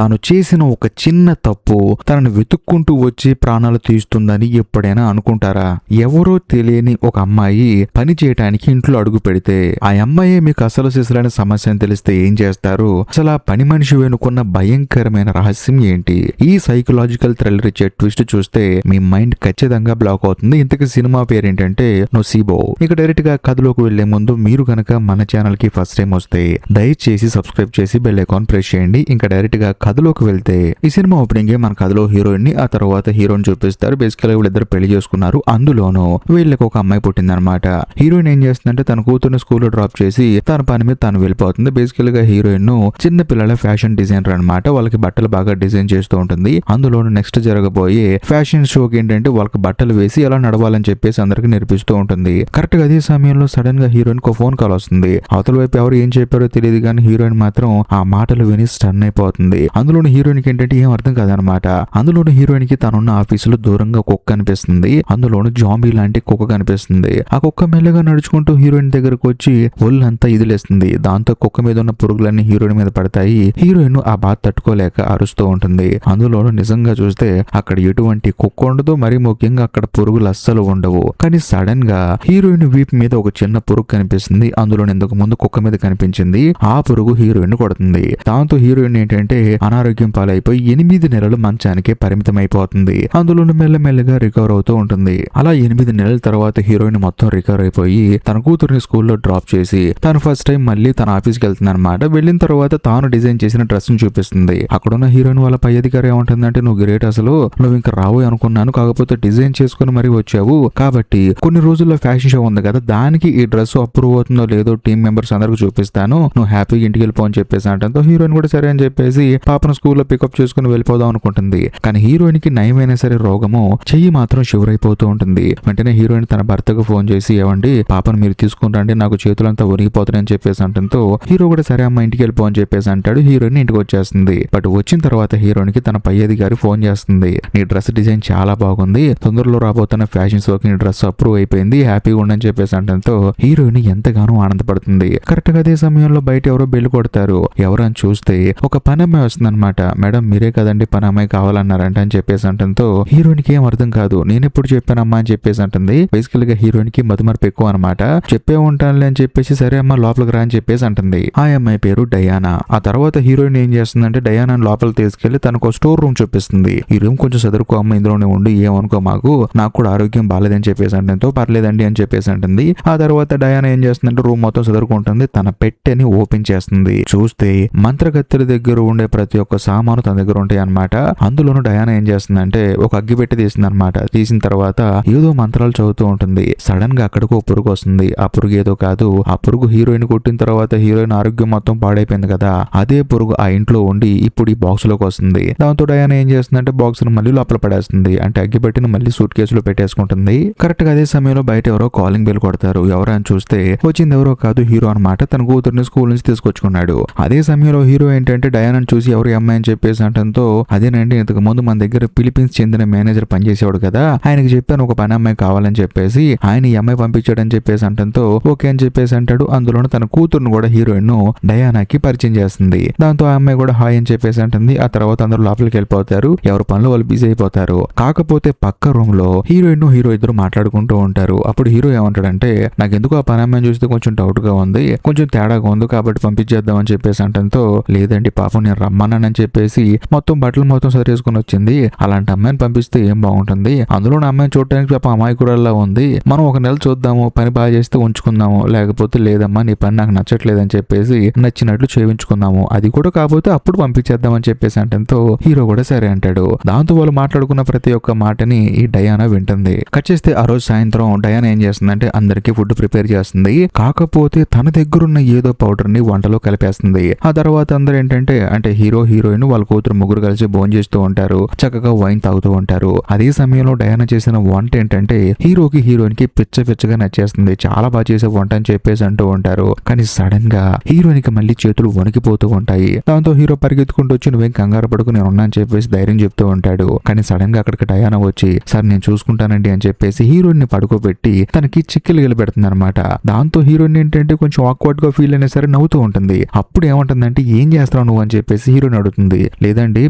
తాను చేసిన ఒక చిన్న తప్పు తనను వెతుక్కుంటూ వచ్చి ప్రాణాలు తీస్తుందని ఎప్పుడైనా అనుకుంటారా? ఎవరో తెలియని ఒక అమ్మాయి పని చేయటానికి ఇంట్లో అడుగు పెడితే ఆ అమ్మాయి మీకు అసలు సిసలైన సమస్య అని తెలిస్తే ఏం చేస్తారు? అసలు ఆ పని మనిషి వెనుకున్న భయంకరమైన రహస్యం ఏంటి? ఈ సైకలాజికల్ థ్రిల్లర్ ఇచ్చే ట్విస్ట్ చూస్తే మీ మైండ్ ఖచ్చితంగా బ్లాక్ అవుతుంది. ఇంతకీ సినిమా పేరు ఏంటంటే నొసీబో. ఇక డైరెక్ట్ గా కథలోకి వెళ్లే ముందు మీరు గనక మన ఛానల్ కి ఫస్ట్ టైం వస్తే దయచేసి సబ్స్క్రైబ్ చేసి బెల్ ఐకాన్ ప్రెస్ చేయండి. ఇంకా డైరెక్ట్ గా కథలోకి వెళ్తే ఈ సినిమా ఓపెనింగ్ మన కథలో హీరోయిన్ ని ఆ తర్వాత హీరోని చూపిస్తారు. బేసికల్ గా వీళ్ళిద్దరు పెళ్లి చేసుకున్నారు. అందులోనూ వీళ్ళకి ఒక అమ్మాయి పుట్టిందనమాట. హీరోయిన్ ఏం చేస్తుందంటే తన కూతురుని స్కూల్లో డ్రాప్ చేసి తన పని మీద తను వెళ్ళిపోతుంది. బేసికల్ గా హీరోయిన్ చిన్న పిల్లల ఫ్యాషన్ డిజైనర్ అనమాట. వాళ్ళకి బట్టలు బాగా డిజైన్ చేస్తూ ఉంటుంది. అందులోనూ నెక్స్ట్ జరగబోయే ఫ్యాషన్ షోకి ఏంటంటే వాళ్ళకి బట్టలు వేసి ఎలా నడవాలని చెప్పేసి అందరికి నేర్పిస్తూ ఉంటుంది. కరెక్ట్ గా అదే సమయంలో సడన్ గా హీరోయిన్ కు ఫోన్ కాల్ వస్తుంది. అవతల వైపు ఎవరు ఏం చెప్పారో తెలియదు కానీ హీరోయిన్ మాత్రం ఆ మాటలు విని స్టన్ అయిపోతుంది. అందులోని హీరోయిన్ కి ఏంటంటే ఏం అర్థం కాదనమాట. అందులోని హీరోయిన్ కి తనున్న ఆఫీసులో దూరంగా కుక్క కనిపిస్తుంది. అందులోను జాంబీ లాంటి కుక్క కనిపిస్తుంది. ఆ కుక్క మెల్లగా నడుచుకుంటూ హీరోయిన్ దగ్గరకు వచ్చి ఒళ్ళంతా ఇదిలేస్తుంది. దాంతో కుక్క మీద ఉన్న పురుగులన్నీ హీరోయిన్ మీద పడతాయి. హీరోయిన్ ఆ బాధ తట్టుకోలేక అరుస్తూ ఉంటుంది. అందులోను నిజంగా చూస్తే అక్కడ ఎటువంటి కుక్క ఉండదు, మరీ ముఖ్యంగా అక్కడ పురుగులు అస్సలు ఉండవు. కానీ సడన్ గా హీరోయిన్ వీపు మీద ఒక చిన్న పురుగు కనిపిస్తుంది. అందులో ఇంతకు ముందు కుక్క మీద కనిపించింది. ఆ పురుగు హీరోయిన్ కొడుతుంది. దాంతో హీరోయిన్ ఏంటంటే అనారోగ్యం పాలైపోయి 8 నెలలు మంచానికే పరిమితం అయిపోతుంది. అందులోను మెల్లమెల్లగా రికవర్ అవుతూ ఉంటుంది. అలా 8 నెలల తర్వాత హీరోయిన్ మొత్తం రికవర్ అయిపోయి తన కూతురుని స్కూల్లో డ్రాప్ చేసి తను ఫస్ట్ టైం మళ్ళీ తన ఆఫీస్కి వెళ్తుంది అనమాట. వెళ్ళిన తర్వాత తాను డిజైన్ చేసిన డ్రెస్ ని చూపిస్తుంది. అక్కడున్న హీరోయిన్ వాళ్ళ పై అధికారి ఏమంటుందంటే నువ్వు గ్రేట్, అసలు నువ్వు ఇంకా రావు అనుకున్నాను, కాకపోతే డిజైన్ చేసుకుని మరీ వచ్చావు, కాబట్టి కొన్ని రోజుల్లో ఫ్యాషన్ షో ఉంది కదా, దానికి ఈ డ్రెస్ అప్రూవ్ అవుతుందో లేదో టీం మెంబర్స్ అందరికి చూపిస్తాను, నువ్వు హ్యాపీగా ఇంటికి వెళ్ళిపో అని చెప్పేసి అంటంతో హీరోయిన్ కూడా సరే అని చెప్పేసి పాపను స్కూల్లో పికప్ చేసుకుని వెళ్ళిపోదాం అనుకుంటుంది. కానీ హీరోయిన్ కి నయమైనా సరే రోగము చెయ్యి మాత్రం షివరైపోతూ ఉంటుంది. వెంటనే హీరోయిన్ తన భర్తకు ఫోన్ చేసి ఏమండి పాపను మీరు తీసుకుంటాండి, నాకు చేతులంతా ఒరిగిపోతున్నాయని చెప్పేసి అంటంతో హీరో కూడా సరే అమ్మ ఇంటికి వెళ్ళిపో అని చెప్పేసి అంటాడు. హీరోయిన్ ఇంటికి వచ్చేస్తుంది. బట్ వచ్చిన తర్వాత హీరోయిన్ కి తన పై అధికారి ఫోన్ చేస్తుంది. నీ డ్రెస్ డిజైన్ చాలా బాగుంది, తొందరలో రాబోతున్న ఫ్యాషన్ షోకి నీ డ్రెస్ అప్రూవ్ అయిపోయింది, హ్యాపీగా ఉండని చెప్పేసి అంటంతో హీరోయిన్ ఎంతగానో ఆనందపడుతుంది. కరెక్ట్ గా అదే సమయంలో బయట ఎవరో బెల్లు కొడతారు. ఎవరని చూస్తే ఒక పని అమ్మాయి వస్తుంది అనమాట. మేడం మీరే కదండి పని అమ్మాయి కావాలన్నారంట అని చెప్పేసి అంటంతో హీరోయిన్ కి ఏం అర్థం కాదు. నేను ఎప్పుడు చెప్పానమ్మా అని చెప్పేసి అంటుంది. బేసికల్ గా హీరోయిన్ కి మధుమర్పు ఎక్కువ అనమాట. చెప్పే ఉంటానులే అని చెప్పేసి సరే అమ్మ లోపలికి రా అని చెప్పేసి అంటుంది. ఆ అమ్మాయి పేరు డయానా. ఆ తర్వాత హీరోయిన్ ఏం చేస్తుందంటే డయానా లోపల తీసుకెళ్లి తనకు స్టోర్ రూమ్ చూపిస్తుంది. ఈ రూమ్ కొంచెం చదువుకో అమ్మ, ఇందులోనే ఉండి ఏమనుకో మాకు, నాకు కూడా ఆరోగ్యం బాగాలేదని చెప్పేసి అంటంతో పర్లేదండి అని చెప్పేసి అంటుంది. ఆ తర్వాత డయానా ఏం చేస్తుందంటే రూమ్ మొత్తం చదువుకుంటుంది. తన పెట్టెని ఓపెన్ చేస్తుంది. చూస్తే మంత్రగత్తెల దగ్గర ఉండే ప్రతి ఒక్క సామాను తన దగ్గర ఉంటాయి అనమాట. అందులోనూ డయానా ఏం చేస్తుందంటే ఒక అగ్గిపెట్టి తీసింది అనమాట. తీసిన తర్వాత ఏదో మంత్రాలు చదువుతూ ఉంటుంది. సడన్ గా అక్కడికి ఒక పురుగు వస్తుంది. ఆ పురుగు ఏదో కాదు, ఆ పురుగు హీరోయిన్ కొట్టిన తర్వాత హీరోయిన్ ఆరోగ్యం మొత్తం పాడైపోయింది కదా, అదే పురుగు ఆ ఇంట్లో ఉండి ఇప్పుడు ఈ బాక్స్ లోకి వస్తుంది. దాంతో డయానా ఏం చేస్తుందంటే బాక్స్ ను మళ్ళీ లోపల పడేస్తుంది. అంటే అగ్గిపెట్టిని మళ్ళీ సూట్ కేసులో పెట్టేసుకుంటుంది. కరెక్ట్ గా అదే సమయంలో బయట ఎవరో కాలింగ్ బెల్ కొడతారు. ఎవరు అని చూస్తే వచ్చింది ఎవరో కాదు, హీరో అనమాట. తన కూతురుని స్కూల్ నుంచి తీసుకొచ్చుకున్నాడు. అదే సమయంలో హీరో ఏంటంటే డయానాను చూసి ఎవరు అమ్మాయి అని చెప్పేసి అంటంతో అదేనండి ఇంతకు ముందు మన దగ్గర ఫిలిపీన్స్ చెందిన మేనేజర్ పనిచేసేవాడు కదా, ఆయనకి చెప్పాను ఒక పని అమ్మాయి కావాలని చెప్పేసి, ఆయన ఈ అమ్మాయి పంపించాడని చెప్పేసి అంటంతో ఓకే అని చెప్పేసి అంటాడు. అందులోనే తన కూతురును కూడా హీరోయిన్ డయానాకి పరిచయం చేస్తుంది. దాంతో ఆ అమ్మాయి కూడా హాయ్ అని చెప్పేసి అంటుంది. ఆ తర్వాత అందరూ లోపలికి వెళ్ళిపోతారు. ఎవరి పనులు వాళ్ళు బిజీ అయిపోతారు. కాకపోతే పక్క రూమ్ లో హీరోయిన్ హీరో ఇద్దరు మాట్లాడుకుంటూ ఉంటారు. అప్పుడు హీరో ఏమంటాడంటే నాకు ఎందుకు ఆ పని అమ్మాయిని చూస్తే కొంచెం డౌట్ గా ఉంది, కొంచెం తేడాగా ఉంది, కాబట్టి పంపించేద్దాం అని చెప్పేసి అంటంతో లేదండి పాపం నేను రమ్మన్నానని చెప్పేసి మొత్తం బట్టలు మొత్తం సరిచేసుకుని వచ్చింది, అలాంటి అమ్మాయిని పంపిస్తే ఏం బాగుంటుంది, అందులో నా అమ్మాయిని చూడటానికి పాపం అమాయకురాల్లా ఉంది, మనం ఒక నెల చూద్దాము, పని బాగా చేస్తే ఉంచుకుందాము, లేకపోతే లేదమ్మా నీ పని నాకు నచ్చట్లేదని చెప్పేసి నచ్చినట్లు చేయించుకుందాము, అది కూడా కాకపోతే అప్పుడు పంపించేద్దామని చెప్పేసి అంటంతో హీరో కూడా సరే అంటాడు. దాంతో వాళ్ళు మాట్లాడుకున్న ప్రతి ఒక్క మాటని ఈ డయానా వింటుంది. కట్ చేస్తే ఆ రోజు సాయంత్రం డయానా ఏం చేస్తుందంటే అందరికీ ఫుడ్ ప్రిపేర్ చేస్తుంది. కాకపోతే తన దగ్గరున్న ఏదో పౌడర్ ని వంటలో కలిపేస్తుంది. ఆ తర్వాత అందరూ ఏంటంటే అంటే హీరో హీరోయిన్ వాళ్ళ కూతురు ముగ్గురు కలిసి భోజనం చేస్తూ ఉంటారు. చక్కగా వైన్ తాగుతూ ఉంటారు. అదే సమయంలో డయానా చేసిన వంట ఏంటంటే హీరోకి హీరోయిన్ కి పిచ్చ పిచ్చగా నచ్చేస్తుంది. చాలా బాగా చేసే వంట అని చెప్పేసి అంటూ ఉంటారు. కానీ సడన్ గా హీరోయిన్ కి మళ్ళీ చేతులు వణికిపోతూ ఉంటాయి. దాంతో హీరో పరిగెత్తుకుంటూ వచ్చి నువ్వేం కంగారు పడుకు నేను ఉన్నా అని చెప్పేసి ధైర్యం చెప్తూ ఉంటాడు. కానీ సడన్ గా అక్కడికి డయానా వచ్చి సార్ నేను చూసుకుంటానండి అని చెప్పేసి హీరోయిన్ ని పడుకోబెట్టి తనకి చిక్కిలు పెడుతుంది అనమాట. దాంతో హీరోయిన్ ఏంటంటే కొంచెం ఆక్వర్డ్ గా ఫీల్ అయినా సరే నవ్వుతూ ఉంటుంది. అప్పుడు ఏమంటుందంటే ఏం చేస్తావు నువ్వు అని చెప్పేసి హీరోయిన్ హీరోయిన్ అడుగుతుంది. లేదండి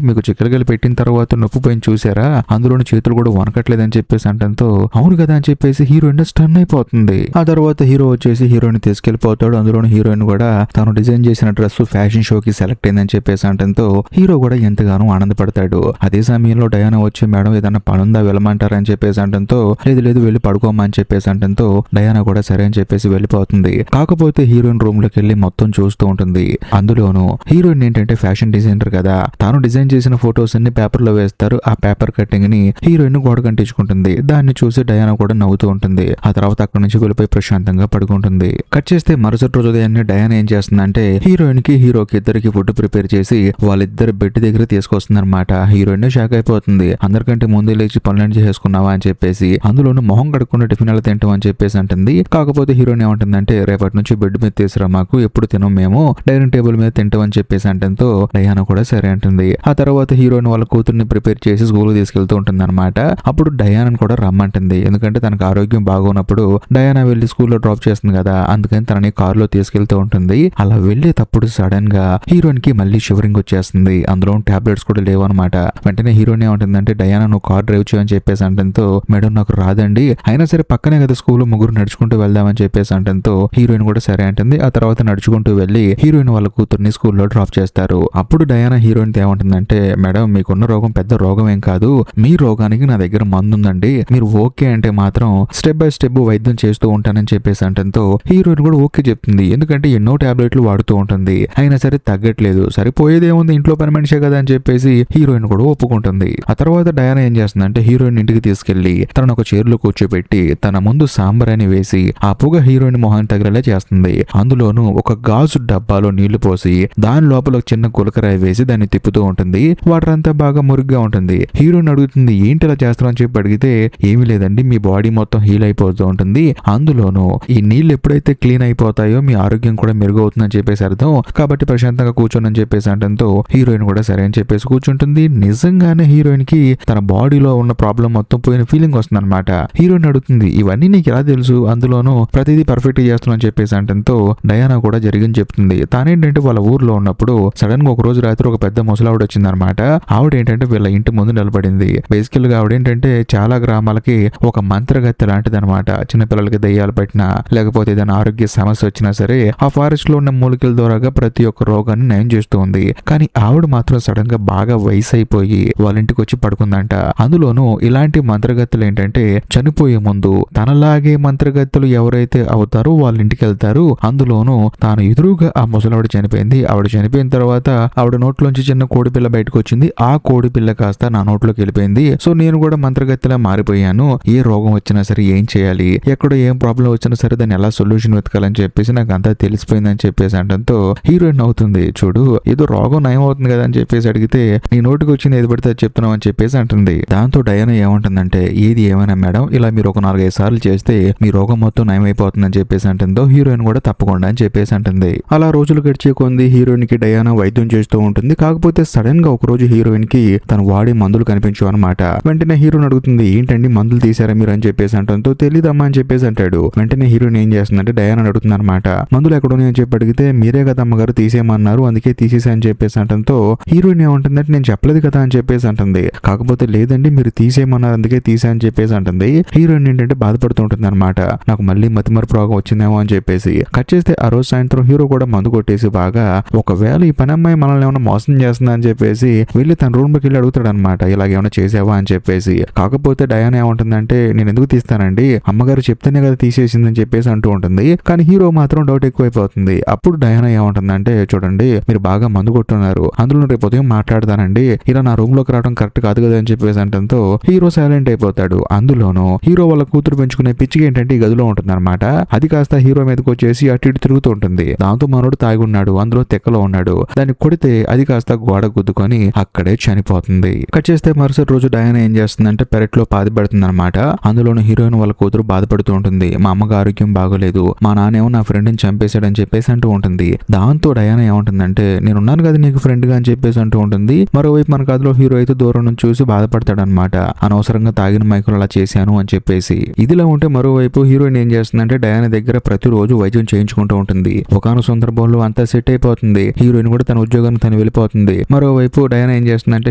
మీకు చిక్కలగలి పెట్టిన తర్వాత నొప్పి పోయిన చూసారా, అందులోని చేతులు కూడా వనకట్లేదని చెప్పేసి అంటంతో అవును కదా అని చెప్పేసి హీరోయిన్ స్టన్ అయిపోతుంది. ఆ తర్వాత హీరో వచ్చేసి హీరోయిన్ తీసుకెళ్లిపోతాడు. అందులోని హీరోయిన్ కూడా తను డిజైన్ చేసిన డ్రెస్ ఫ్యాషన్ షోకి సెలెక్ట్ అయిందని చెప్పేసి అంటంతో హీరో కూడా ఎంతగానో ఆనందపడతాడు. అదే సమయంలో డయానా వచ్చి మేడం ఏదన్నా పనుందా వెళ్ళమంటారని చెప్పేసి అంటంతో లేదు లేదు వెళ్ళి పడుకోమా అని చెప్పేసి అంటంతో డయానా కూడా సరే అని చెప్పేసి వెళ్ళిపోతుంది. కాకపోతే హీరోయిన్ రూమ్ లోకి వెళ్ళి మొత్తం చూస్తూ ఉంటుంది. అందులోను హీరోయిన్ ఏంటంటే ఫ్యాషన్ డిజైనర్ కదా, తాను డిజైన్ చేసిన ఫొటోస్ అన్ని పేపర్ లో వేస్తారు. ఆ పేపర్ కట్టింగ్ ని హీరోయిన్ గోడ కంటించుకుంటుంది. దాన్ని చూసి డయానా కూడా నవ్వుతూ ఉంటుంది. ఆ తర్వాత అక్కడ నుంచి వెళ్ళిపోయి ప్రశాంతంగా పడుకుంటుంది. కట్ చేస్తే మరుసటి రోజు ఉదయాన్నే డయానా ఏం చేస్తుందంటే హీరోయిన్ కి హీరోకి ఇద్దరికి ఫుడ్ ప్రిపేర్ చేసి వాళ్ళిద్దరు బెడ్ దగ్గర తీసుకొస్తుంది అనమాట. హీరోయిన్ షాక్ అయిపోతుంది. అందరికంటే ముందే లేచి పనులను చేసుకున్నావా అని చెప్పేసి, అందులోనూ మొహం కడుక్కున్న టిఫిన్ అలా తింటాం అని చెప్పేసి అంటుంది. కాకపోతే హీరోయిన్ ఏమంటుందంటే రేపటి నుంచి బెడ్ మీద తీసురా, మాకు ఎప్పుడు తినం, మేము డైనింగ్ టేబుల్ మీద తింటాం అని చెప్పేసి అంటంతో డయానా కూడా సరే అంటుంది. ఆ తర్వాత హీరోయిన్ వాళ్ళ కూతుర్ని ప్రిపేర్ చేసి స్కూల్ తీసుకెళ్తూ ఉంటుంది అనమాట. అప్పుడు డయానాను కూడా రమ్మంటుంది. ఎందుకంటే తనకు ఆరోగ్యం బాగున్నప్పుడు డయానా వెళ్లి స్కూల్లో డ్రాప్ చేస్తుంది కదా, అందుకని తనని కారులో తీసుకెళ్తూ ఉంటుంది. అలా వెళ్లేటప్పుడు సడన్ గా హీరోయిన్ కి మళ్ళీ షివరింగ్ వచ్చేస్తుంది. అందులో టాబ్లెట్స్ కూడా లేవు అనమాట. వెంటనే హీరోయిన్ ఏమంటుందంటే డయానా నువ్వు కార్ డ్రైవ్ చేయని చెప్పేసి అంటంతో మేడం నాకు రాదండి, అయినా సరే పక్కనే కదా స్కూల్, ముగ్గురు నడుచుకుంటూ వెళ్దామని చెప్పేసి అంటంతో హీరోయిన్ కూడా సరే అంటుంది. ఆ తర్వాత నడుచుకుంటూ వెళ్లి హీరోయిన్ వాళ్ళ కూతుర్ని స్కూల్లో డ్రాప్ చేస్తారు. అప్పుడు డయానా హీరోయిన్ ఏమంటుందంటే మేడం మీకున్న రోగం పెద్ద రోగం ఏం కాదు, మీ రోగానికి నా దగ్గర మందు ఉందండి, మీరు ఓకే అంటే మాత్రం స్టెప్ బై స్టెప్ వైద్యం చేస్తూ ఉంటానని చెప్పేసి అంటంతో హీరోయిన్ కూడా ఓకే చెప్తుంది. ఎందుకంటే ఎన్నో టాబ్లెట్లు వాడుతూ ఉంటుంది, అయినా సరే తగ్గట్లేదు. సరిపోయేదేముంది ఇంట్లో పని మనిషే కదా అని చెప్పేసి హీరోయిన్ కూడా ఒప్పుకుంటుంది. ఆ తర్వాత డయానా ఏం చేస్తుందంటే హీరోయిన్ ఇంటికి తీసుకెళ్లి తనను ఒక చైర్లో కూర్చోబెట్టి తన ముందు సాంబారాన్ని వేసి ఆ పొగ హీరోయిన్ మొహాన్ని తగిలేలా చేస్తుంది. అందులోనూ ఒక గాజు డబ్బాలో నీళ్లు పోసి దాని లోపల ఒక చిన్న గులకరాయి వేసి దాన్ని తిప్పుతూ ఉంటుంది. వాటర్ అంతా బాగా మురిగ్గా ఉంటుంది. హీరోయిన్ అడుగుతుంది ఏంటి ఇలా చేస్తాం అని చెప్పి అడిగితే ఏమీ లేదండి మీ బాడీ మొత్తం హీల్ అయిపోతూ ఉంటుంది, అందులోనూ ఈ నీళ్లు ఎప్పుడైతే క్లీన్ అయిపోతాయో మీ ఆరోగ్యం కూడా మెరుగవుతుందని చెప్పేసి అర్థం, కాబట్టి ప్రశాంతంగా కూర్చొని అని చెప్పేసి అంటంతో హీరోయిన్ కూడా సరే అని చెప్పేసి కూర్చుంటుంది. నిజంగానే హీరోయిన్ కి తన బాడీలో ఉన్న ప్రాబ్లం మొత్తం పోయిన ఫీలింగ్ వస్తుంది అనమాట. హీరోయిన్ అడుగుతుంది ఇవన్నీ నీకు ఎలా తెలుసు, అందులోనూ ప్రతిదీ పర్ఫెక్ట్ చేస్తున్నాను చెప్పేసి అంటంతో డయానా కూడా జరిగింది చెప్తుంది. తానేంటంటే వాళ్ళ ఊర్లో ఉన్నప్పుడు సడన్ గా ఒక రోజు రాత్రి ఒక పెద్ద ముసలావిడ వచ్చింది అనమాట. ఆవిడ ఏంటంటే వీళ్ళ ఇంటి ముందు నిలబడింది. బేసికల్ గా ఆవిడ ఏంటంటే చాలా గ్రామాలకి ఒక మంత్రగత్తె లాంటిది అనమాట. చిన్నపిల్లలకి దయ్యాలు పట్టినా లేకపోతే ఏదైనా ఆరోగ్య సమస్య వచ్చినా సరే ఆ ఫారెస్ట్ లో ఉన్న మూలికల ద్వారాగా ప్రతి ఒక్క రోగాన్ని నయం చేస్తూ ఉంది. కానీ ఆవిడ మాత్రం సడన్ గా బాగా వయసు అయిపోయి వాళ్ళ ఇంటికి వచ్చి పడుకుందంట. అందులోనూ ఇలాంటి మంత్రగత్తెలు ఏంటంటే చనిపోయే ముందు తనలాగే మంత్రగత్తెలు ఎవరైతే అవుతారో వాళ్ళ ఇంటికి వెళ్తారు. అందులోనూ తాను ఎదురుగా ఆ ముసలావిడ చనిపోయింది. ఆవిడ చనిపోయిన తర్వాత ఆవిడ నోట్లోంచి చిన్న కోడి పిల్ల బయటకు వచ్చింది. ఆ కోడి పిల్ల కాస్త నా నోట్లోకి వెళ్ళిపోయింది. సో నేను కూడా మంత్రగత్తెలా మారిపోయాను. ఏ రోగం వచ్చినా సరే ఏం చేయాలి, ఎక్కడ ఏం ప్రాబ్లం వచ్చినా సరే దాన్ని ఎలా సొల్యూషన్ వెతకాలని చెప్పేసి నాకు అంతా తెలిసిపోయిందని చెప్పేసి అంటంతో హీరోయిన్ అవుతుంది. చూడు ఏదో రోగం నయం అవుతుంది కదా అని చెప్పేసి అడిగితే నీ నోటికి వచ్చింది ఏది పడితే అది చెప్తున్నావు అని చెప్పేసి అంటుంది. దాంతో డయానా ఏమంటుందంటే ఏది ఏమైనా మేడం ఇలా మీరు ఒక 4-5 సార్లు చేస్తే మీ రోగం మొత్తం నయం అయిపోతుందని చెప్పేసి అంటుందో హీరోయిన్ కూడా తప్పకుండా అని చెప్పేసి అంటుంది. అలా రోజులు గడిచే కొంది హీరోయిన్ కి డయానా వైద్యం చేస్తూ ఉంటుంది. కాకపోతే సడన్ గా ఒక రోజు హీరోయిన్ కి తను వాడే మందులు కనిపించవు అనమాట. వెంటనే హీరోయిన్ అడుగుతుంది ఏంటండి మందులు తీసారా మీరు అని చెప్పేసి అంటంతో తెలీదమ్మా అని చెప్పేసి అంటాడు. వెంటనే హీరోయిన్ ఏం చేస్తుందంటే డయానా అడుగుతుంది అనమాట మందులు ఎక్కడున్నాయి అని చెప్పి అడిగితే మీరే కదా అమ్మగారు తీసేయమన్నారు అందుకే తీసేసా అని చెప్పేసి అంటంతో హీరోయిన్ ఏమంటుందంటే నేను చెప్పలేదు కదా అని చెప్పేసి అంటుంది. కాకపోతే లేదండి మీరు తీసేయమన్నారు అందుకే తీసా అని చెప్పేసి అంటుంది. హీరోయిన్ ఏంటంటే బాధపడుతూ ఉంటుంది అనమాట నాకు మళ్ళీ మతిమరుపు రోగం వచ్చిందేమో అని చెప్పేసి. కట్ చేస్తే ఆ రోజు సాయంత్రం హీరో కూడా మందు కొట్టేసి బాగా ఒకవేళ ఈ పని అమ్మాయి మనల్ని ఏమైనా మోసం చేస్తుందా అని చెప్పేసి వెళ్ళి తన రూమ్ లోకి వెళ్ళి అడుగుతాడు అనమాట ఇలాగేమైనా చేసావా అని చెప్పేసి. కాకపోతే డయానా ఏమంటుందంటే నేను ఎందుకు తీస్తానండి అమ్మగారు చెప్తేనే కదా తీసేసిందని చెప్పేసి అంటూ ఉంటుంది. కానీ హీరో మాత్రం డౌట్ ఎక్కువైపోతుంది. అప్పుడు డయానా ఏమంటుందంటే చూడండి మీరు బాగా మందు కొట్టున్నారు, అందులో రేపు ఉదయం మాట్లాడతానండి, ఇలా నా రూమ్ లోకి రావడం కరెక్ట్ కాదు కదా అని చెప్పేసి అంటంతో హీరో సైలెంట్ అయిపోతాడు. అందులోనూ హీరో వాళ్ళ కూతురు పెంచుకునే పిచ్చికి ఏంటంటే ఈ గదిలో ఉంటుంది అనమాట. అది కాస్త హీరో మీదకి వచ్చేసి అటు ఇటు తిరుగుతూ ఉంటుంది. దాంతో మనోడు తాగి ఉన్నాడు, అందులో తెక్కలో ఉన్నాడు. దాన్ని కొడితే అది కాస్త గోడ గుద్దుకొని అక్కడే చనిపోతుంది. కట్ చేస్తే మరుసటి రోజు డయానా ఏం చేస్తుందంటే పెరట్లో పాతి పెడుతుంది అనమాట. అందులోనూ హీరోయిన్ వాళ్ళ కూతురు బాధపడుతూ ఉంటుంది. మా అమ్మకి ఆరోగ్యం బాగోలేదు, మా నాన్నేమో నా ఫ్రెండ్ ని చంపేశాడని చెప్పేసి అంటూ ఉంటుంది. దాంతో డయానా ఏమంటుందంటే నేనున్నాను కదా నీకు ఫ్రెండ్ గా అని చెప్పేసి అంటూ ఉంటుంది. మరోవైపు మన కథలో హీరో అయితే దూరం నుంచి చూసి బాధపడతాడు అనమాట. అనవసరంగా తాగిన మైకులు అలా చేశాను అని చెప్పేసి. ఇదిలా ఉంటే మరోవైపు హీరోయిన్ ఏం చేస్తుందంటే డయానా దగ్గర ప్రతిరోజు వైద్యం చేయించుకుంటూ ఉంటుంది. ఒకనొక సందర్భంలో అంతా సెట్ అయిపోతుంది. హీరోయిన్ కూడా తన ఉద్యోగాన్ని తను వెళ్ళిపోతుంది. మరోవైపు డయానా ఏం చేస్తుందంటే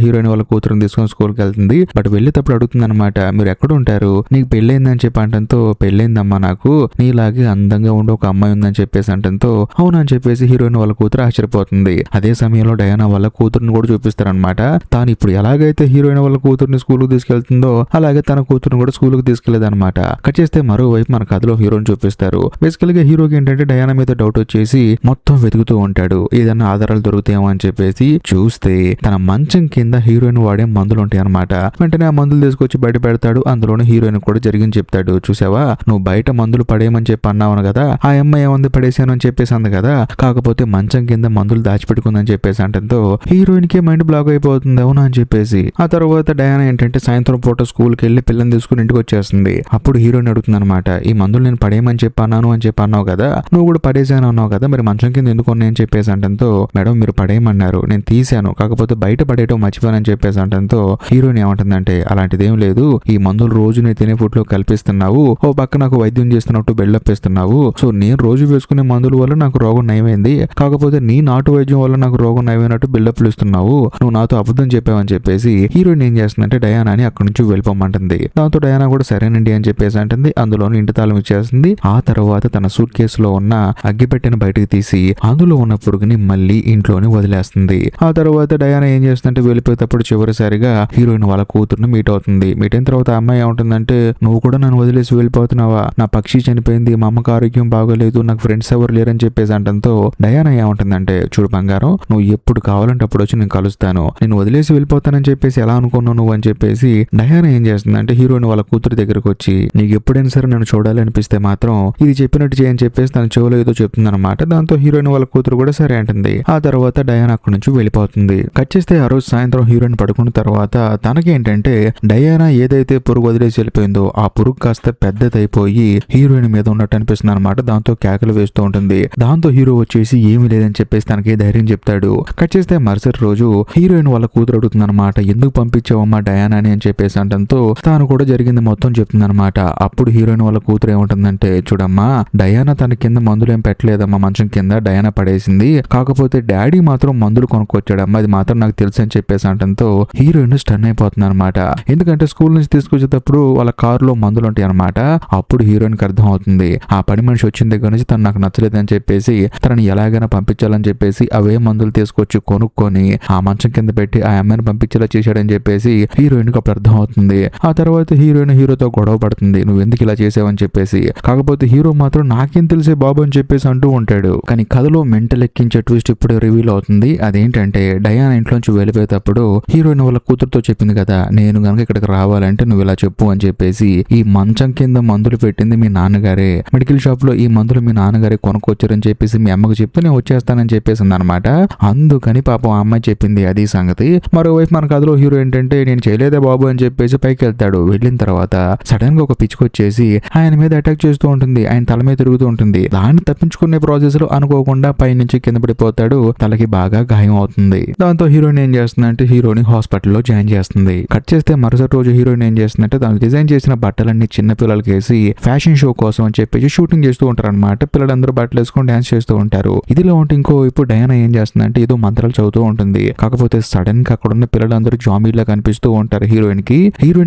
హీరోయిన్ వాళ్ళ కూతురుని తీసుకొని స్కూల్కి వెళ్తుంది. బట్ వెళ్ళేటప్పుడు అడుగుతుంది అనమాట, మీరు ఎక్కడ ఉంటారు, నీకు పెళ్ళైందని చెప్పి అంటంతో, పెళ్ళైందమ్మా నాకు, నీలాగే అందంగా ఉండే ఒక అమ్మాయి ఉందని చెప్పేసి అంటంతో, అవునని చెప్పేసి హీరోయిన్ వాళ్ళ కూతురు ఆశ్చర్యపోతుంది. అదే సమయంలో డయానా వాళ్ళ కూతురుని కూడా చూపిస్తారనమాట. తాను ఇప్పుడు ఎలాగైతే హీరోయిన్ వాళ్ళ కూతురుని స్కూల్కి తీసుకెళ్తుందో అలాగే తన కూతురుని కూడా స్కూల్కి తీసుకెళ్లేదన్నమాట. కట్ చేస్తే మరోవైపు మన కథలో హీరోని చూపిస్తారు. బేసికల్ గా హీరోకి ఏంటంటే డయానా మీద డౌట్ వచ్చేసి మొత్తం వెతుకుతూ ఉంటాడు, ఏదైనా ఆధారాలు దొరుకుతాయేమో అని చెప్పేసి. చూస్తే తన మంచం కింద హీరోయిన్ వాడే మందులు ఉంటాయి అనమాట. వెంటనే ఆ మందులు తీసుకొచ్చి బయట పెడతాడు. అందులోనే హీరోయిన్ కూడా జరిగింది చెప్తాడు. చూసావా, నువ్వు బయట మందులు పడేయమని చెప్పి అన్నావు కదా, ఆ అమ్మాయి ఏముంది పడేసాను అని చెప్పేసి అంది కదా, కాకపోతే మంచం కింద మందులు దాచిపెట్టుకుందని చెప్పేసి అంటంతో హీరోయిన్ కి మైండ్ బ్లాక్ అయిపోతుంది. అవునా అని చెప్పేసి ఆ తర్వాత డయానా ఏంటంటే సాయంత్రం పూట స్కూల్కి వెళ్ళి పిల్లని తీసుకుని ఇంటికి వచ్చేస్తుంది. అప్పుడు హీరోయిన్ అడుగుతుంది అనమాట, ఈ మందులు నేను పడేయమని చెప్పి అన్నాను అని చెప్పి అన్నావు కదా, నువ్వు కూడా పడేసాను అన్నావు కదా, మరి మంచం కింద ఎందుకు ఉన్నాయని చెప్పేసి అంటంతో, మేడం మీరు పడేయమన్నారు, నేను తీసాను, కాకపోతే బయట పడేయటం మర్చిపోయానని చెప్పేసి అంటంతో హీరోయిన్ ఏమంటుందంటే, అలాంటిదేం లేదు, ఈ మందులు రోజు నేను తినే ఫుడ్ లో కల్పిస్తున్నావు, ఓ పక్క నాకు వైద్యం చేస్తున్నట్టు బిల్డప్ ఇస్తున్నావు, సో నేను రోజు వేసుకునే మందుల వల్ల నాకు రోగం నయమైంది, కాకపోతే నీ నాటు వైద్యం వల్ల నాకు రోగం నయమైనట్టు బిల్డప్లు ఇస్తున్నావు, నువ్వు నాతో అబద్ధం చెప్పావని చెప్పేసి హీరోయిన్ ఏం చేస్తుందంటే డయానాని అక్కడి నుంచి వెళ్ళిపోమంటుంది. దాంతో డయానా కూడా సరేనండి అని చెప్పేసి అంటుంది. అందులోని ఇంటి తాళం ఇచ్చేస్తుంది. ఆ తర్వాత తన సూట్ కేసులో ఉన్న అగ్గిపెట్టెను బయటకు తీసి అందులో ఉన్న పురుగుని మళ్ళీ ఇంట్లోనే వదిలేస్తుంది. ఆ తర్వాత డయానా ఏం చేస్తుందంటే వెళ్ళిపోయేటప్పుడు చివరిసారిగా హీరోయిన్ వాళ్ళ కూతురుని మీట్ అవుతుంది. మీట్ అయిన తర్వాత అమ్మాయి ఏమంటుందంటే, నువ్వు కూడా నన్ను వదిలేసి వెళ్ళిపోతున్నావా, నా పక్షి చనిపోయింది, మా అమ్మకి ఆరోగ్యం బాగోలేదు, నాకు ఫ్రెండ్స్ ఎవరు లేరని చెప్పేసి అంటంతో డయానా ఏమంటుందంటే, చూడు బంగారం, నువ్వు ఎప్పుడు కావాలంటే అప్పుడు వచ్చి నేను కలుస్తాను, నేను వదిలేసి వెళ్ళిపోతానని చెప్పేసి ఎలా అనుకున్నావు నువ్వు అని చెప్పేసి డయానా ఏం చేస్తుందంటే హీరోయిన్ వాళ్ళ కూతురు దగ్గరకు వచ్చి, నీకు ఎప్పుడైనా సరే నన్ను చూడాలి అనిపిస్తే మాత్రం ఇది చెప్పినట్టు చేయని చెప్పేసి తన చెవులో ఏదో చెప్తుంది అనమాట. దాంతో హీరోయిన్ వాళ్ళ కూతురు కూడా సరే అంటుంది. ఆ తర్వాత డయానా అక్కడి నుంచి వెళ్ళిపోతుంది. కట్ చేస్తే ఆ రోజు సాయంత్రం హీరోయిన్ పడుకున్న తర్వాత తనకేంటంటే డయానా ఏదైతే పురుగు వదిలేసి వెళ్ళిపోయిందో ఆ పురుగు కాస్త పెద్దదైపోయి హీరోయిన్ మీద ఉన్నట్టు అనిపిస్తుంది అనమాట. దాంతో కేకలు వేస్తూ ఉంటుంది. దాంతో హీరో వచ్చేసి ఏమీ లేదని చెప్పేసి తనకి ధైర్యం చెప్తాడు. కట్ చేస్తే మరుసటి రోజు హీరోయిన్ వాళ్ళ కూతురు అడుగుతుంది అనమాట, ఎందుకు పంపించావమ్మా డయానా అని చెప్పేసి అంటంతో తాను కూడా జరిగింది మొత్తం చెప్తుంది అనమాట. అప్పుడు హీరోయిన్ వాళ్ళ కూతురు ఏముంటుందంటే, చూడమ్మా డయానా తన కింద మందులు ఏం పెట్టలేదమ్మా, మంచం కింద డయానా పడేసింది, కాకపోతే డాడీ మాత్రం మందులు కొనుక్కొచ్చాడమ్మా, అది మాత్రం నాకు తెలుసు అని చెప్పేసి అంటంతో హీరోయిన్ స్టన్ అయిపోతుంది అనమాట. ఎందుకంటే స్కూల్ నుంచి తీసుకొచ్చేటప్పుడు వాళ్ళ కారులో మందులు ఉంటాయి అనమాట. అప్పుడు హీరోయిన్ కి అర్థం అవుతుంది, ఆ పని మనిషి వచ్చిన దగ్గర నుంచి తను నాకు నచ్చలేదని చెప్పేసి తనని ఎలాగైనా పంపించాలని చెప్పేసి అవే మందులు తీసుకొచ్చి కొనుక్కొని ఆ మంచం కింద పెట్టి ఆ అమ్మాయిని పంపించేలా చేశాడని చెప్పేసి హీరోయిన్ కి అప్పుడు అర్థం అవుతుంది. ఆ తర్వాత హీరోయిన్ హీరోతో గొడవ పడుతుంది, నువ్వు ఎందుకు ఇలా చేసావని చెప్పేసి. కాకపోతే హీరో మాత్రం నాకేం తెలిసే బాబు అని చెప్పేసి అంటూ ఉంటాడు. కానీ కథలో మెంటల్ ఎక్కించే ట్విస్ట్ ఇప్పుడు రివీల్ అవుతుంది. అదేంటంటే డయానా ఇంట్లోంచి వెళ్ళిపోయేటప్పుడు హీరోయిన్ వాళ్ళ కూతురుతో చెప్పింది కదా, నేను గనక ఇక్కడికి రావాలంటే నువ్వు ఇలా చెప్పు అని చెప్పేసి. ఈ మంచం కింద మందులు పెట్టింది మీ నాన్నగారే, మెడికల్ షాప్ లో ఈ మందులు మీ నాన్నగారే కొనుక్కొచ్చారని చెప్పేసి మీ అమ్మకు చెప్తే నేను వచ్చేస్తానని చెప్పేసింది అనమాట. అందుకని పాపం ఆ అమ్మాయి చెప్పింది అది సంగతి. మరోవైపు మన కథలో హీరో ఏంటంటే నేను చేయలేదే బాబు అని చెప్పేసి పైకి వెళ్తాడు. వెళ్ళిన తర్వాత సడన్ గా ఒక పిచ్చుకొచ్చేసి ఆయన మీద అటాక్ చేస్తూ ఉంటుంది, ఆయన తల మీద తిరుగుతూ ఉంటుంది. దాన్ని తప్పించుకునే ప్రాసెస్ లో అనుకోకుండా పైనుంచి కింద పడిపోతాడు, తలకి బాగా గాయం అవుతుంది. దాంతో హీరోయిన్ ఏం చేస్తుందంటే హీరోని హాస్పిటల్లో జాయిన్ చేస్తుంది. కట్ చేస్తే మరుసటి రోజు హీరోయిన్ ఏం చేస్తుందంటే తను డిజైన్ చేసిన బట్టలన్నీ చిన్న పిల్లలకి వేసి ఫ్యాషన్ షో కోసం అని చెప్పేసి షూటింగ్ చేస్తూ ఉంటారు అనమాట. పిల్లలందరూ బట్టలు వేసుకొని డాన్స్ చేస్తూ ఉంటారు. ఇదిలో ఉంటే ఇంకో ఇప్పుడు డయానా ఏం చేస్తుందంటే ఏదో మంత్రాలు చదువుతూ ఉంటుంది. కాకపోతే సడన్ గా అక్కడ ఉన్న పిల్లలందరూ జాంబీలా కనిపిస్తూ ఉంటారు. హీరోయిన్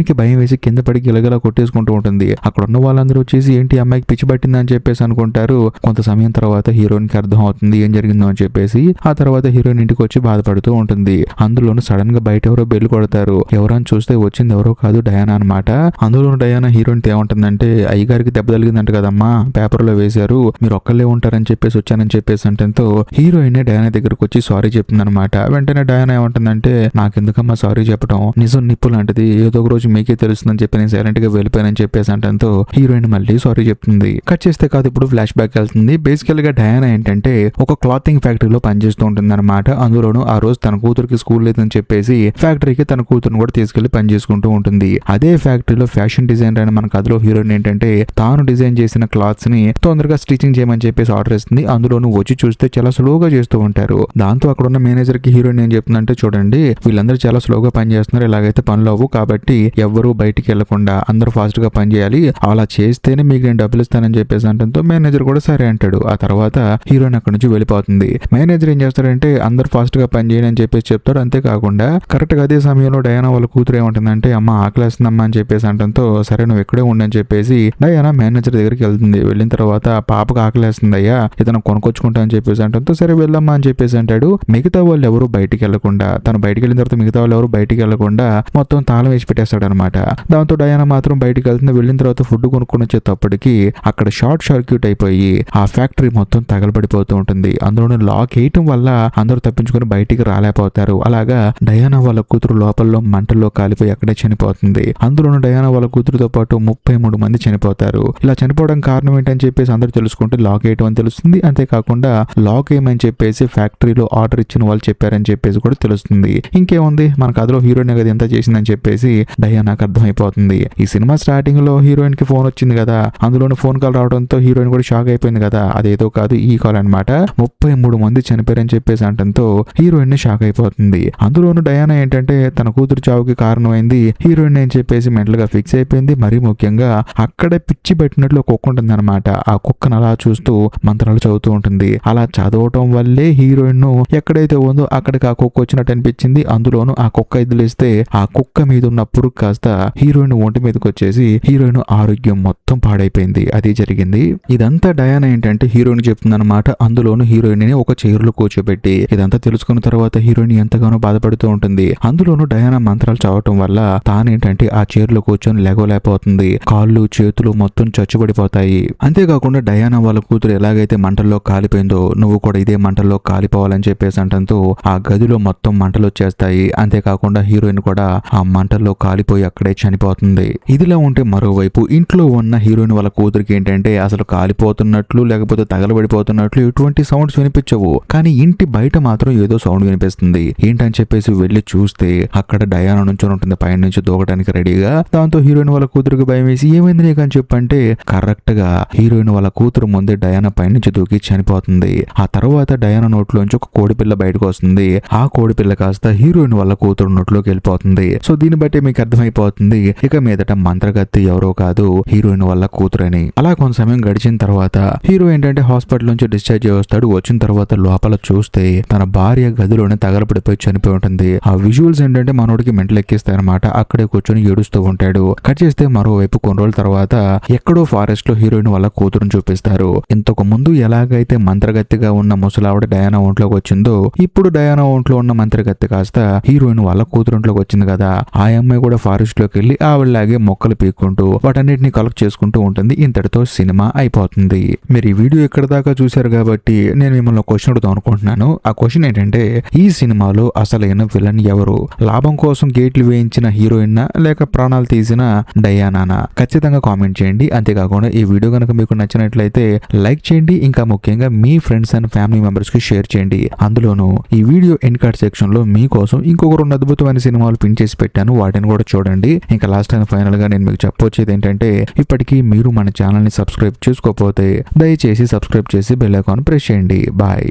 కి భయం వేసి కింద పడి గిలగలా కొట్టేసుకుంటూ ఉంటుంది. అక్కడ ఉన్న వాళ్ళందరూ వచ్చేసి ఏంటి అమ్మాయికి పిచ్చి పట్టింది అని చెప్పేసి అనుకుంటారు. కొంత సమయం తర్వాత హీరోయిన్ కి అర్థం అవుతుంది ఏం జరిగిందో అని చెప్పేసి. ఆ తర్వాత హీరోయిన్ ఇంటికి వచ్చి బాధపడుతూ ఉంటుంది. అందులోనూ సడన్ గా బయట ఎవరో బెల్ కొడతారు. ఎవరని చూస్తే వచ్చింది ఎవరో కాదు డయానా అనమాట. అందులోనూ డయానా హీరోయిన్ ఏమంటుందంటే, అయ్యగారికి దెబ్బ తగిలిందంట కదమ్మా, పేపర్ లో వేశారు, మీరు ఒక్కళ్ళే ఉంటారని చెప్పేసి వచ్చానని చెప్పేసి అంటేతో హీరోయిన్ డయానా దగ్గరకు వచ్చి సారీ చెప్తుంది అనమాట. వెంటనే డయానా ఏమంటుందంటే, నాకెందుకమ్మా సారీ చెప్పడం, నిజం నిప్పు లాంటిది, ఏదో ఒక రోజు మీకే తెలుస్తుందని చెప్పి నేను సైలెంట్ గా వెళ్ళిపోయానని చెప్పేసి అంటేతో హీరోయిన్ మళ్ళీ సారీ చెప్తుంది. కట్ చేస్తే కాదు ఇప్పుడు ఫ్లాష్ బ్యాక్ వెళ్తుంది. బేసికల్ గా డయానా ఏంటంటే ఒక క్లాతింగ్ ఫ్యాక్టరీలో పనిచేస్తూ ఉంటుంది అనమాట. అందులోనూ ఆ రోజు తన కూతురికి స్కూల్ లేదని చెప్పేసి ఫ్యాక్టరీకి తన కూతురుని కూడా తీసుకెళ్లి పని చేసుకుంటూ ఉంటుంది. అదే ఫ్యాక్టరీలో ఫ్యాషన్ డిజైనర్ అని మన కథలో హీరోయిన్ ఏంటంటే తాను డిజైన్ చేసిన క్లాత్స్ ని తొందరగా స్టిచింగ్ చేయమని చెప్పేసి ఆర్డర్ ఇస్తుంది. అందులోనూ వచ్చి చూస్తే చాలా స్లోగా చేస్తూ ఉంటారు. దాంతో అక్కడ ఉన్న మేనేజర్ కి హీరోయిన్ ఏం చెప్తుందంటే, చూడండి వీళ్ళందరూ చాలా స్లోగా పని చేస్తున్నారు, ఇలాగైతే పనులు అవ్వు, కాబట్టి ఎవ్వరూ బయటికి వెళ్లకుండా అందరూ ఫాస్ట్ గా పని చేయాలి, అలా చేస్తేనే మీకు నేను డబ్బులు ఇస్తానని చెప్పేసి అంటంతో మేనేజర్ కూడా సరే అంటాడు. ఆ తర్వాత హీరోయిన్ అక్కడ నుంచి వెళ్ళిపోతుంది. మేనేజర్ ఏం చేస్తాడంటే అందరు ఫాస్ట్ గా పని చేయండి అని చెప్పేసి చెప్తాడు. అంతేకాకుండా కరెక్ట్ గా అదే సమయంలో డయానా వాళ్ళ కూతురు ఏమంటుందంటే అమ్మ ఆకలేస్తుందమ్మా అని చెప్పేసి అంటంతో సరే నువ్వు ఇక్కడే ఉండని చెప్పేసి డయానా మేనేజర్ దగ్గరికి వెళ్తుంది. వెళ్ళిన తర్వాత పాపకు ఆకలేస్తుంది అయ్యా ఇతను కొనుక్కొచ్చుకుంటా అని చెప్పేసి అంటంతో సరే వెళ్ళమ్మా అని చెప్పేసి అంటాడు. మిగతా వాళ్ళు ఎవరు బయటికి వెళ్లకుండా తను బయటికి వెళ్ళిన తర్వాత మిగతా వాళ్ళు ఎవరు బయటికి వెళ్లకుండా మొత్తం తాళం వేసి పెట్టేస్తాడు అనమాట. దాంతో డయానా మాత్రం బయటికి వెళ్తుంది. వెళ్ళిన తర్వాత ఫుడ్ కొనుక్కొని వచ్చేటప్పటికి అక్కడ షార్ట్ సర్క్యూట్ అయిపోయి ఆ ఫ్యాక్టరీ మొత్తం తగలబడిపోతూ ఉంటుంది. అందులోనే లాక్ వేయటం వల్ల అందరూ తప్పించుకొని బయటికి రాలేకపోతారు. అలాగా డయానా వాళ్ళ కూతురు లోపల మంటల్లో కాలిపోయి అక్కడే చనిపోతుంది. అందులోనూ డయానా వాళ్ళ కూతురుతో పాటు 33 మంది చనిపోతారు. ఇలా చనిపోవడం కారణం ఏంటని చెప్పేసి అందరూ తెలుసుకుంటే లాక్ వేయటం అని తెలుస్తుంది. అంతేకాకుండా లాక్ వేయమని చెప్పేసి ఫ్యాక్టరీలో ఆర్డర్ ఇచ్చిన వాళ్ళు చెప్పారని చెప్పేసి కూడా తెలుస్తుంది. ఇంకేముంది మన కథలో హీరోయిన్ కదా ఎంత చేసిందని చెప్పేసి డయానాకు అర్థమైపోతుంది. ఈ సినిమా స్టార్టింగ్ లో హీరోయిన్ కి ఫోన్ వచ్చింది కదా, అందులోని ఫోన్ కాల్ రావడంతో హీరోయిన్ కూడా షాక్ అయిపోయింది కదా. అదేదో కాదు ఈ కాల్ అనమాట. 33 మంది చనిపోయారని చెప్పేసి అంటంతో హీరోయిన్ ని షాక్ అయిపోతుంది. అందులోను డయానా ఏంటంటే తన కూతురు చావుకి కారణమైంది హీరోయిన్ అని చెప్పేసి మెంటల్ గా ఫిక్స్ అయిపోయింది. మరీ ముఖ్యంగా అక్కడే పిచ్చి పెట్టినట్లు ఒక కుక్క ఉంటుంది అనమాట. ఆ కుక్కను అలా చూస్తూ మంత్రాలు చదువుతూ ఉంటుంది. అలా చదవటం వల్లే హీరోయిన్ ను ఎక్కడైతే ఉందో అక్కడికి ఆ కుక్క వచ్చినట్టు అనిపించింది. అందులోను ఆ కుక్క ఎదులేస్తే ఆ కుక్క మీద ఉన్న పురుగు కాస్త హీరోయిన్ ఒంటి మీదకి వచ్చేసి హీరోయిన్ ఆరోగ్యం మొత్తం పాడైపోయింది. అది జరిగింది. ఇదంతా డయానా ఏంటంటే హీరోయిన్ చెప్తుంది అనమాట. అందులోను హీరోయిన్ ని ఒక చైర్ లో కూర్చోబెట్టి ఇదంతా తెలుసుకున్న తర్వాత హీరోయిన్ ఎంతగానో బాధపడుతూ ఉంటుంది. అందులోను డయానా మంత్రాలు చదవటం వల్ల తానేంటంటే ఆ చైర్ లో కూర్చొని లేగలేకపోతుంది. కాళ్ళు చేతులు మొత్తం చచ్చుబడిపోతాయి. అంతేకాకుండా డయానా వాళ్ళ కూతురు ఎలాగైతే మంటల్లో కాలిపోయిందో నువ్వు కూడా ఇదే మంటల్లో కాలిపోవాలని చెప్పేసి అంటంతో ఆ గదిలో మొత్తం మంటలు వచ్చేస్తాయి. అంతేకాకుండా హీరోయిన్ కూడా ఆ మంటల్లో కాలిపోయి అక్కడే చనిపోతుంది. ఇదిలా ఉంటే మరోవైపు ఇంట్లో ఉన్న హీరోయిన్ వాళ్ళ కూతురికి ఏంటంటే అసలు కాలిపోతున్నట్లు లేకపోతే తగలబడిపోతున్నట్లు ఎటువంటి సౌండ్స్ వినిపించవు. కానీ ఇంటి బయట మాత్రం ఏదో సౌండ్ వినిపిస్తుంది. ఏంటని చెప్పేసి వెళ్లి చూస్తే అక్కడ డయానా నుంచొని ఉంటుంది పైన నుంచి దూకడానికి రెడీగా. దాంతో హీరోయిన్ వాళ్ళ కూతురికి భయం వేసి ఏమైంది నీకు అని చెప్పంటే కరెక్ట్ గా హీరోయిన్ వాళ్ళ కూతురు ముందే డయానా పైనుంచి దూకి చనిపోతుంది. ఆ తర్వాత డయానా నోట్లోంచి ఒక కోడిపిల్ల బయటకు వస్తుంది. ఆ కోడిపిల్ల కాస్త హీరోయిన్ వాళ్ళ కూతురు నోట్లోకి వెళ్ళిపోతుంది. సో దీన్ని బట్టి మీకు అర్థమైపోతుంది ఇక మీదట మంత్రగత్తి ఎవరో కాదు హీరోయిన్ వాళ్ళ కూతురని. అలా కొంత సమయం గడిచిన తర్వాత హీరో ఏంటంటే హాస్పిటల్ నుంచి డిశ్చార్జ్ చేస్తాడు. వచ్చిన తర్వాత లోపల చూస్తే తన భార్య గదిలోనే తగలపడిపోయి చనిపోయి ఉంటుంది. ఆ విజువల్స్ ఏంటంటే మనోడికి మెంటల్ ఎక్కిస్తాయి అనమాట. అక్కడే కూర్చొని ఏడుస్తూ ఉంటాడు. కట్ చేస్తే మరోవైపు కొన్ని రోజుల తర్వాత ఎక్కడో ఫారెస్ట్ లో హీరోయిన్ వాళ్ళ కూతురుని చూపిస్తారు. ఇంతకు ముందు ఎలాగైతే మంత్రగత్తిగా ఉన్న ముసలావిడ డయానా ఒంట్లోకి వచ్చిందో ఇప్పుడు డయానా ఒంట్లో ఉన్న మంత్రగత్తి కాస్త హీరోయిన్ వాళ్ళ కూతురుంట్లోకి వచ్చింది కదా. ఆ అమ్మాయి కూడా ఫారెస్ట్ లోకి వెళ్ళి ఆవిడలాగే మొక్కలు పీక్కుంటూ వాటన్నిటిని కలెక్ట్ చేసుకుంటూ ఉంటుంది. ఇంతటితో సినిమా అయిపోతుంది. మీరు ఈ వీడియో ఎక్కడ దాకా చూశారు కాబట్టి నేను మిమ్మల్ని క్వశ్చన్ అడుగుదాం అనుకుంటున్నాను. ఆ క్వశ్చన్ ఏంటంటే ఈ సినిమాలో అసలైన విలన్ ఎవరు? లాభం కోసం గేట్లు వేయించిన హీరోయిన్ లేక ప్రాణాలు తీసిన డయానానా? ఖచ్చితంగా కామెంట్ చేయండి. అంతేకాకుండా ఈ వీడియో కనుక మీకు నచ్చినట్లయితే లైక్ చేయండి. ఇంకా ముఖ్యంగా మీ ఫ్రెండ్స్ అండ్ ఫ్యామిలీ మెంబర్స్ కి షేర్ చేయండి. అందులోనూ ఈ వీడియో ఎండ్ కార్డ్ సెక్షన్ లో మీకోసం ఇంకొక 2 అద్భుతమైన సినిమాలు పిన్ చేసి పెట్టాను. వాటిని కూడా చూడండి. ఇంకా లాస్ట్ అండ్ ఫైనల్ గా నేను మీకు చెప్పొచ్చేది ఏంటంటే ఇప్పటికీ మీరు మన ఛానల్ ని సబ్స్క్రైబ్ చేసుకోకపోతే దయచేసి సబ్స్క్రైబ్ చేసి బెల్ ఐకాన్ ప్రెస్ చేయండి. బాయ్.